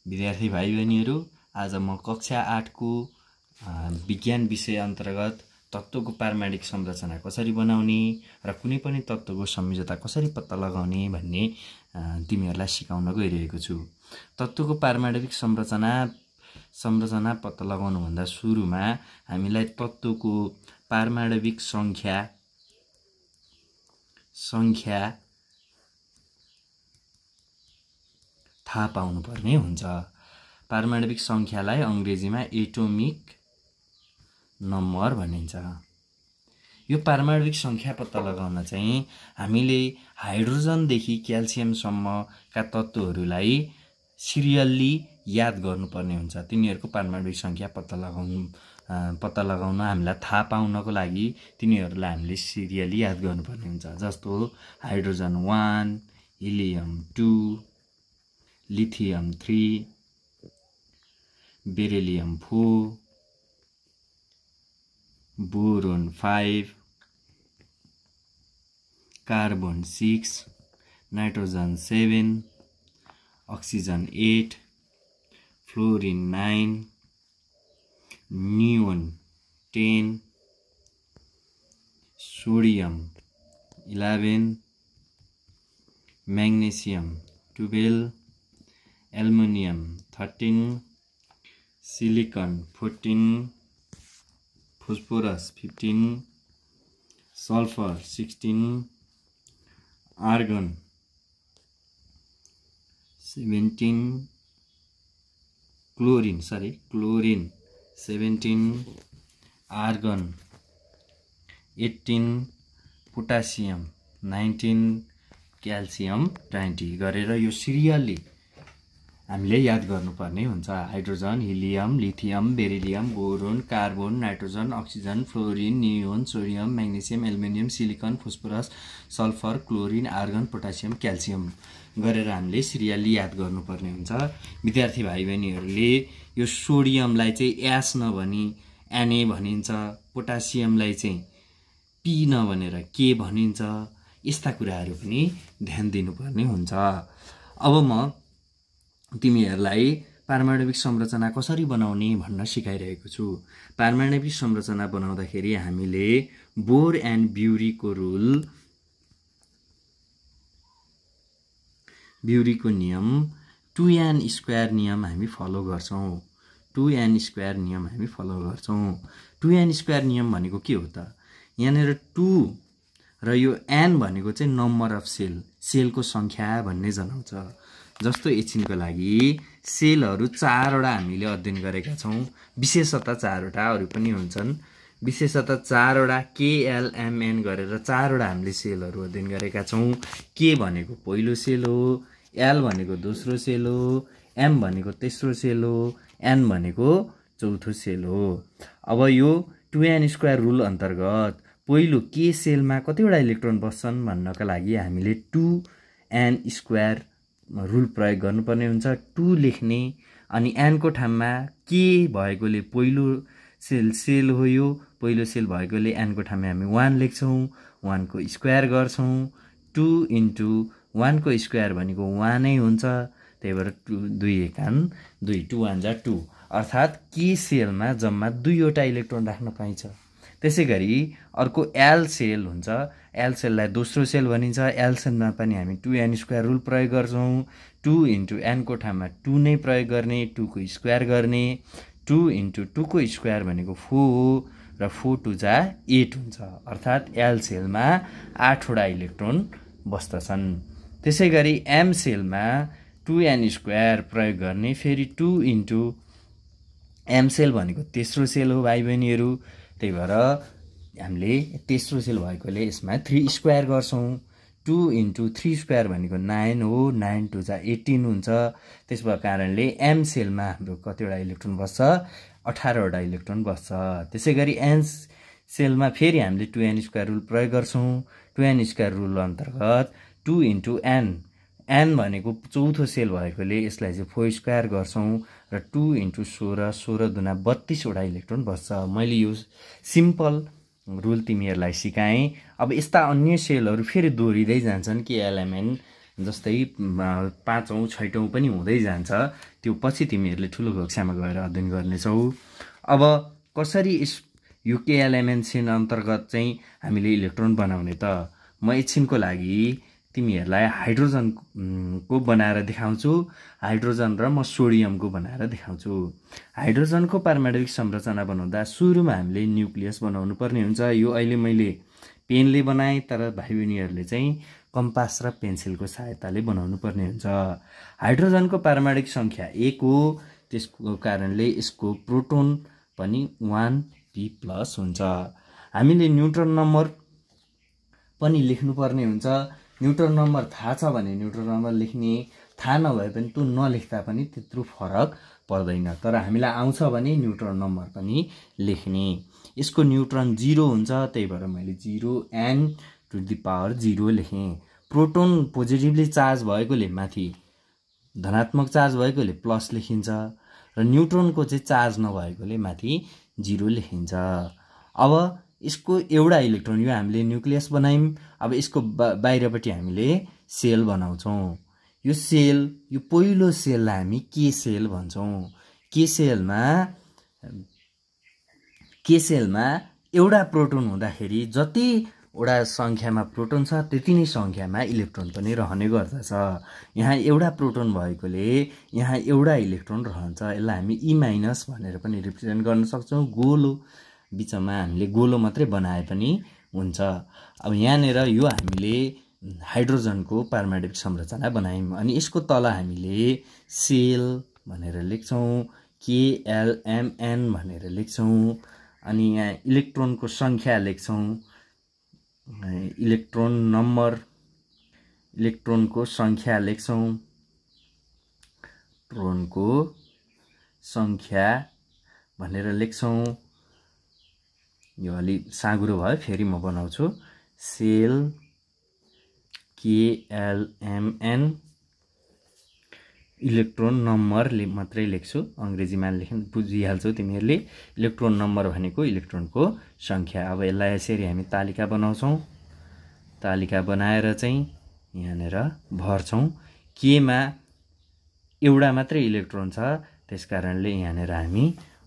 विद्यार्थी भाइ बहिनीहरू, आज म कक्षा 8 को विज्ञान विषय अन्तर्गत तत्त्वको पारमाणिक संरचना कसरी बनाउने र कुनै पनि तत्त्वको संयोजकता कसरी पत्ता लगाउने भन्ने तिमीहरूलाई सिकाउन गइरहेको छु। तत्त्वको पारमाणिक संरचना पत्ता लगाउनु भन्दा सुरुमा हामीलाई तत्त्वको पारमाणविक संख्या थाहा पाउनुपर्ने हुन्छ। पारमाणविक संख्यालाई अंग्रेजीमा एटोमिक नम्बर भनिन्छ। यो पारमाणविक संख्या पत्ता लगाउन चाहिँ हामीले हाइड्रोजनदेखि क्याल्सियमसम्मका तत्त्वहरूलाई सिरियल्ली याद गर्नुपर्ने हुन्छ। तिनीहरूको पारमाणविक संख्या पत्ता लगाउन हामीलाई थाहा पाउनको लागि तिनीहरूलाई हामीले सिरियल्ली याद गर्नुपर्ने हुन्छ। जस्तो hydrogen 1, helium 2, lithium 3, beryllium 4, boron 5, carbon 6, nitrogen 7, oxygen 8, fluorine 9, neon 10, sodium 11, magnesium 12, aluminium 13, silicon 14, phosphorus 15, sulphur 16, argon 17, chlorine 17, argon 18, potassium 19, calcium 20 गरेर यो सिरियल्ली हामीले याद गर्नुपर्ने हुन्छ। Hydrogen, helium, lithium, beryllium, boron, carbon, nitrogen, oxygen, fluorine, neon, sodium, magnesium, aluminium, silicon, phosphorus, sulphur, chlorine, argon, potassium, calcium गरेर हामीले serially याद गर्नुपर्ने हुन्छ। विद्यार्थी भाइ बहिनीहरूले यो सोडियमलाई चाहिँ एस नभनी एनए भनिन्छ, पोटासियमलाई चाहिँ पी नभनेर के भनिन्छ, यस्ता कुराहरू पनि ध्यान दिनुपर्ने हुन्छ। अब म तिमीहरूलाई पारमाणविक संरचना कसरी बनाउने भन्न सिकाइरहेको छु। पारमाणविक संरचना बनाउँदाखेरि हामीले बोर एन्ड ब्युरीको नियम 2n² नियम हामी फलो गर्छौं। 2n² नियम हामी फलो गर्छौं। 2n² नियम भनेको के हो त? यहाँनिर 2 र यो n भनेको चाहिँ नम्बर अफ सेलको संख्या भन्ने जनाउँछ। जस्तो एकछिनको लागि सेलहरू 4वटा हामीले अध्ययन गरेका छौं। विशेषतः 4वटा, अरु पनि हुन्छन्। विशेषतः 4वटा KLMN गरेर 4वटा हामीले सेलहरू अध्ययन गरेका छौं। K भनेको पहिलो सेल हो, L भनेको दोस्रो सेल हो, M भनेको तेस्रो सेल हो, N भनेको चौथो सेल हो। अब यो 2n² रुल अन्तर्गत पहिलो K सेलमा कतिवटा इलेक्ट्रोन बस्छन् भन्नका लागि हामीले 2n² रुल प्रयोग गर्नुपर्ने हुन्छ। 2 लेख्ने अनि n को ठाउँमा k भएकोले पहिलो सेल हो, यो पहिलो सेल भएकोले n को ठाउँमा हामी 1 लेख्छौं, 1 को स्क्वायर गर्छौं। 2 * 1 को स्क्वायर भनेको 1 नै हुन्छ। त्यही भएर 2 एकान 2, 2 1 जा 2, अर्थात k सेलमा जम्मा 2वटा इलेक्ट्रोन राख्न पाइन्छ। त्यसैगरी अर्को L सेल हुन्छ। L सेललाई दोस्रो सेल भनिन्छ। L सेलमा पनि हामी 2n² रुल प्रयोग गर्छौं। 2 * n को ठाउँमा 2 नै प्रयोग गर्ने, 2 को स्क्वायर गर्ने। 2 * 2 को स्क्वायर भनेको 4 हो र 4 2 जा 8 हुन्छ। अर्थात L सेलमा 8वटा इलेक्ट्रोन बस्दछन्। त्यसैगरी M सेलमा 2n² प्रयोग गर्ने, फेरि 2 * M सेल भनेको तेस्रो सेल हो भाइ बहिनीहरू। त्यही भएर हामीले तेस्रो सेल भएकोले यसमा 3 स्क्वायर गर्छौं। 2 * 3² भनेको 9 हो, 9 2 जा 18 हुन्छ। त्यसको कारणले M सेलमा हाम्रो कतिवटा इलेक्ट्रोन बस्छ? 18वटा इलेक्ट्रोन बस्छ। त्यसैगरी N सेलमा फेरि हामीले 2n² रुल प्रयोग गर्छौं। 2n² रुल अन्तर्गत 2 * n, n भनेको चौथो सेल भएकोले यसलाई चाहिँ 4² गर्छौं र 2 * 16, 16 दुना 32वटा इलेक्ट्रोन बस्छ। मैले यो सिम्पल रुल तिमीहरूलाई सिकाएँ। अब यस्ता अन्य सेलहरू फेरि दोहोरिँदै जान्छन्। KLMN जस्तै 5औं 6औं पनि हुँदै जान्छ, त्यो पछि तिमीहरूले ठुलो कक्षामा गएर अध्ययन गर्नेछौ। अब कसरी यो KLMNCN अन्तर्गत चाहिँ हामीले इलेक्ट्रोन बनाउने त? म एकछिनको लागि तिमीहरूलाई हाइड्रोजनको बनाएर देखाउँछु, हाइड्रोजन र म सोडियमको बनाएर देखाउँछु। हाइड्रोजनको पारमाणविक संरचना बनाउँदा सुरुमा हामीले न्युक्लियस बनाउनु पर्ने हुन्छ। यो अहिले मैले पेनले बनाएँ, तर भाइ बहिनीहरूले चाहिँ कम्पास र पेन्सिलको सहायताले बनाउनु पर्ने हुन्छ। हाइड्रोजनको पारमाणविक सङ्ख्या 1 हो, त्यसको कारणले यसको प्रोटोन पनि 1p+ हुन्छ। हामीले न्युट्रन नम्बर पनि लेख्नुपर्ने हुन्छ। न्युट्रन नम्बर थाहा छ भने न्युट्रन नम्बर लेख्ने, थाहा नभए पनि त्यो नलेख्दा पनि त्यत्रो फरक पर्दैन, तर हामीलाई आउँछ भने न्युट्रन नम्बर पनि लेख्ने। यसको न्युट्रन 0 हुन्छ, त्यही भएर मैले 0n⁻0 लेखेँ। प्रोटोन पोजिटिभली चार्ज भएकोले माथि धनात्मक चार्ज भएकोले प्लस लेखिन्छ र न्युट्रोनको चाहिँ चार्ज नभएकोले माथि 0 लेखिन्छ। अब यसको एउटा इलेक्ट्रोन, यो हामीले न्युक्लियस बनायौँ, अब यसको बाहिरपट्टि हामीले सेल बनाउँछौँ। यो सेल, यो पहिलो सेललाई हामी के सेल भन्छौँ। के सेलमा एउटा प्रोटोन हुँदाखेरि जतिवटा सङ्ख्यामा प्रोटोन छ त्यति नै सङ्ख्यामा इलेक्ट्रोन पनि रहने गर्दछ। यहाँ एउटा प्रोटोन भएकोले यहाँ एउटा इलेक्ट्रोन रहन्छ। यसलाई हामी E- भनेर पनि रिप्रेजेन्ट गर्न सक्छौँ। गोलो बिचमा हामीले गोलो मात्रै बनाए पनि हुन्छ। अब यहाँनिर यो हामीले हाइड्रोजनको पारमाणविक संरचना बनायौँ, अनि यसको तल हामीले सेल भनेर लेख्छौँ, KLMN भनेर लेख्छौँ, अनि यहाँ इलेक्ट्रोनको सङ्ख्या लेख्छौँ, इलेक्ट्रोन नम्बर, इलेक्ट्रोनको सङ्ख्या लेख्छौँ, इलेक्ट्रोनको सङ्ख्या भनेर लेख्छौँ। यो अलि साँघुरो भयो, फेरि म बनाउँछु। सेल KLMN, इलेक्ट्रोन नम्बर मात्रै लेख्छु, अङ्ग्रेजीमा बुझिहाल्छौ तिमीहरूले। इलेक्ट्रोन नम्बर भनेको इलेक्ट्रोनको सङ्ख्या। अब यसलाई यसरी हामी तालिका बनाउँछौँ। तालिका बनाएर चाहिँ यहाँनिर भर्छौँ। केमा एउटा मात्रै इलेक्ट्रोन छ, त्यस कारणले यहाँनिर हामी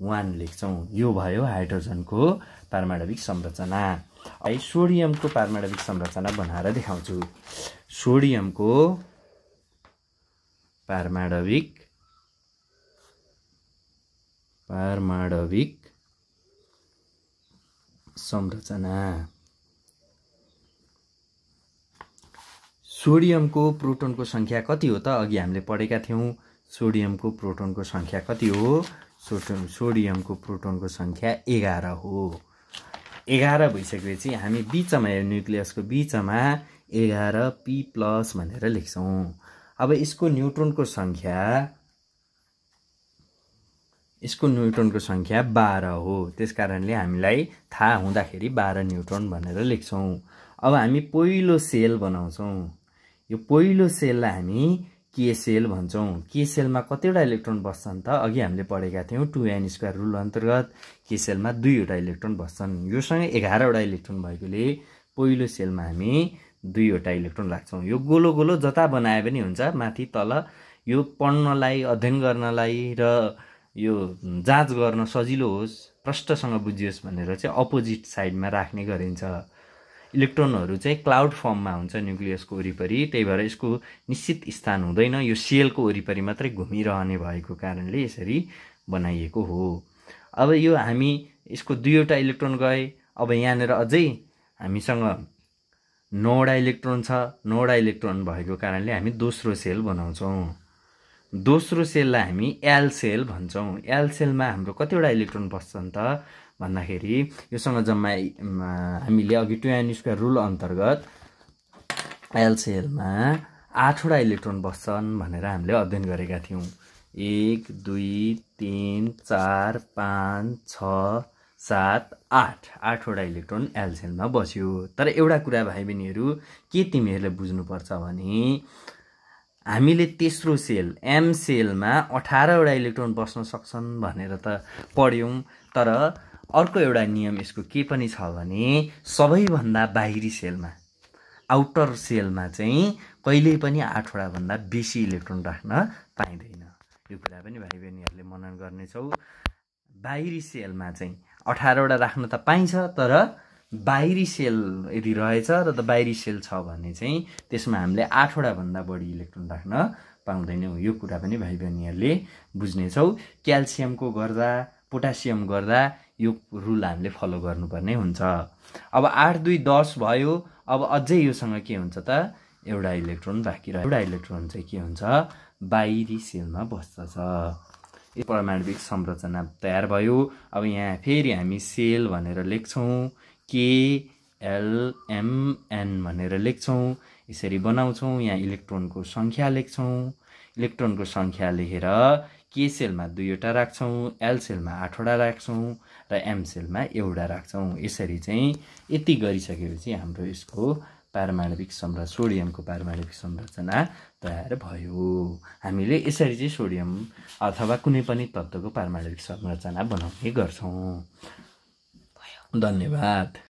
1 लेख्छौँ। यो भयो हाइड्रोजनको पारमाणविक संरचना। है सोडियमको पारमाणविक संरचना बनाएर देखाउँछु। सोडियमको पारमाणविक संरचना। सोडियमको प्रोटोनको सङ्ख्या कति हो त? अघि हामीले पढेका थियौँ। सोडियमको प्रोटोनको सङ्ख्या कति हो? सोडियमको प्रोटोनको सङ्ख्या 11 हो। 11 भइसकेपछि हामी बिचमा, न्युक्लियसको बिचमा 11p+ भनेर लेख्छौँ। अब यसको न्युट्रोनको सङ्ख्या 12 हो, त्यस कारणले हामीलाई थाहा हुँदाखेरि 12 न्युट्रोन भनेर लेख्छौँ। अब हामी पहिलो सेल बनाउँछौँ। यो पहिलो सेललाई हामी के सेल भन्छौँ। के सेलमा कतिवटा इलेक्ट्रोन बस्छन् त? अघि हामीले पढेका थियौँ 2n² रुल अन्तर्गत के सेलमा 2वटा इलेक्ट्रोन बस्छन्। योसँग 11वटा इलेक्ट्रोन भएकोले पहिलो सेलमा हामी 2वटा इलेक्ट्रोन राख्छौँ। यो गोलो गोलो जता बनाए पनि हुन्छ, माथि तल। यो पढ्नलाई, अध्ययन गर्नलाई र यो जाँच गर्न सजिलो होस्, प्रष्टसँग बुझियोस् भनेर चाहिँ अपोजिट साइडमा राख्ने गरिन्छ। इलेक्ट्रोनहरू चाहिँ क्लाउड फर्ममा हुन्छ न्युक्लियसको वरिपरि, त्यही भएर यसको निश्चित स्थान हुँदैन। यो सेलको वरिपरि मात्रै घुमिरहने भएको कारणले यसरी बनाइएको हो। अब यो हामी यसको 2वटा इलेक्ट्रोन गए। अब यहाँनिर अझै हामीसँग 9वटा इलेक्ट्रोन छ। 9वटा इलेक्ट्रोन भएको कारणले हामी दोस्रो सेल बनाउँछौँ। दोस्रो सेललाई हामी एल सेल भन्छौँ। एल सेलमा हाम्रो कतिवटा इलेक्ट्रोन बस्छन् त भन्दाखेरि योसँग जम्मा हामीले अघि 2n² रुल अन्तर्गत एल सेलमा 8वटा इलेक्ट्रोन बस्छन् भनेर हामीले अध्ययन गरेका थियौँ। 1 2 3 4 5 6 7 8 8वटा इलेक्ट्रोन एल सेलमा बस्यो। तर एउटा कुरा भाइ बहिनीहरू के तिमीहरूले बुझ्नुपर्छ भने हामीले तेस्रो सेल एम सेलमा 18वटा इलेक्ट्रोन बस्न सक्छन् भनेर त पढ्यौँ, तर अर्को एउटा नियम यसको के पनि छ भने सबैभन्दा बाहिरी सेलमा आउटर सेलमा चाहिँ कहिल्यै पनि 8वटा भन्दा बेसी इलेक्ट्रोन राख्न पाइँदैन। यो कुरा पनि भाइ बहिनीहरूले मनन गर्नेछौ। बाहिरी सेलमा चाहिँ 18वटा राख्न त पाइन्छ, तर बाहिरी सेल यदि रहेछ र त बाहिरी सेल छ भने चाहिँ त्यसमा हामीले 8वटा भन्दा बढी इलेक्ट्रोन राख्न पाउँदैनौँ। यो कुरा पनि भाइ बहिनीहरूले बुझ्नेछौ। क्याल्सियमको गर्दा, पोटासियम गर्दा यो रुल हामीले फलो गर्नुपर्ने हुन्छ। अब 8, 2, 10 भयो। अब अझै योसँग के हुन्छ त, एउटा इलेक्ट्रोन बाँकी रह्यो। एउटा इलेक्ट्रोन चाहिँ के हुन्छ, बाहिरी सेलमा बस्दछ। यो परमाणविक संरचना तयार भयो। अब यहाँ फेरि हामी सेल भनेर लेख्छौँ, KLMN भनेर लेख्छौँ। यसरी बनाउँछौँ। यहाँ इलेक्ट्रोनको सङ्ख्या लेख्छौँ। इलेक्ट्रोनको सङ्ख्या लेखेर के सेलमा 2वटा राख्छौँ, एल सेलमा 8वटा राख्छौँ र एम सेलमा 1वटा राख्छौँ। यसरी चाहिँ यति गरिसकेपछि हाम्रो यसको पारमाणविक सोडियमको पारमाणविक संरचना तयार भयो। हामीले यसरी चाहिँ सोडियम अथवा कुनै पनि तत्त्वको पारमाणविक संरचना बनाउने गर्छौँ। धन्यवाद।